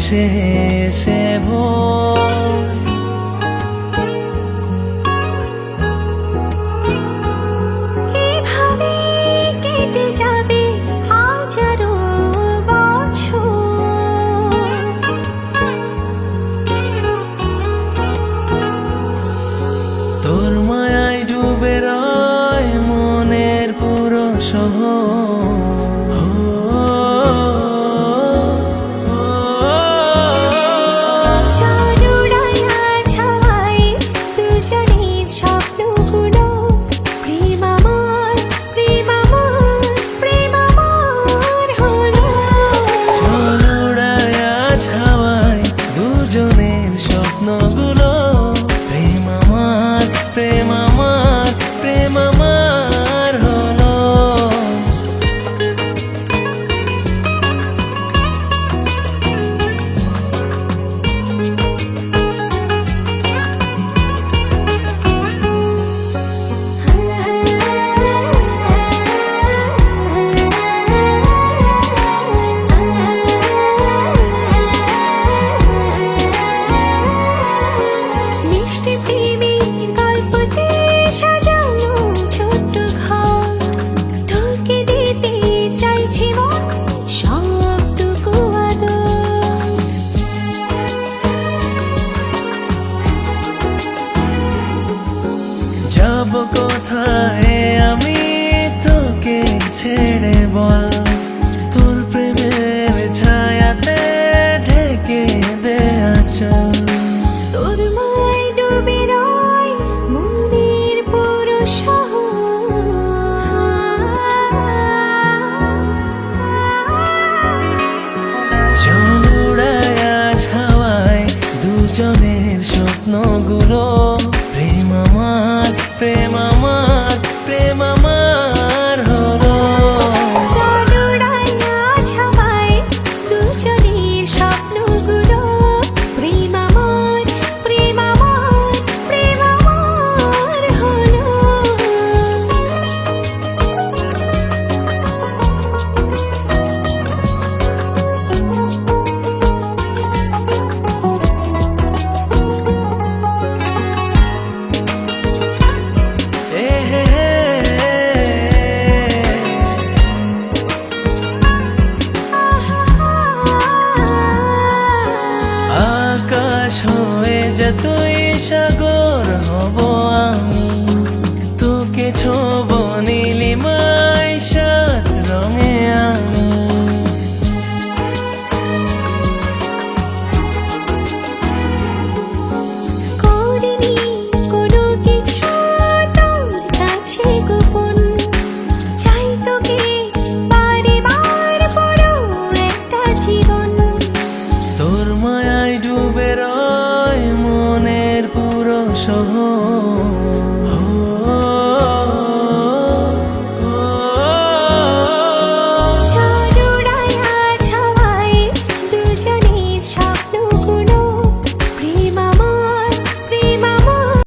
এসে এসে ভোর। এভাবে কেটে যাবে হাজারো বছর। তোর মায়ায় ডুবে রয় মনের পুরো শহর। চাঁদ উড়াইয়া ছাওয়ায় দুজনের স্বপ্নগুলো। প্রেম আমার, প্রেম আমার, প্রেম আমার হলো। চল উড়াইয়া ছাওয়ায় দুজনের স্বপ্নগুলো। প্রেম আমার, প্রেম আমার, প্রেম আমার হলো। মিষ্টি প্রেমের গল্পতে সাজানো ছোট্ট ঘর। তোকে দিতে চাইছি মন সবটুকু আদর। যাব কোথায় আমি তোকে ছেড়ে বল। তোর প্রেমের ছায়াতে ঢেকে দে আঁচল। তোর মায়ায় ডুবে রয় মনের পুরো চল উড়াইয়া ছাওয়ায় দুজনের স্বপ্নগুলো। প্রেম আমার, প্রেম আমার, প্রেম আমার হলো। চাঁদ উড়াইয়া ছাওয়ায় দুজনের স্বপ্নগুলো। প্রেম আমার, প্রেম আমার, প্রেম আমার হলো। এ হে হে। আকাশ হয়ে যতই সাগর হব আমি, তোকে ছোব নীলিমা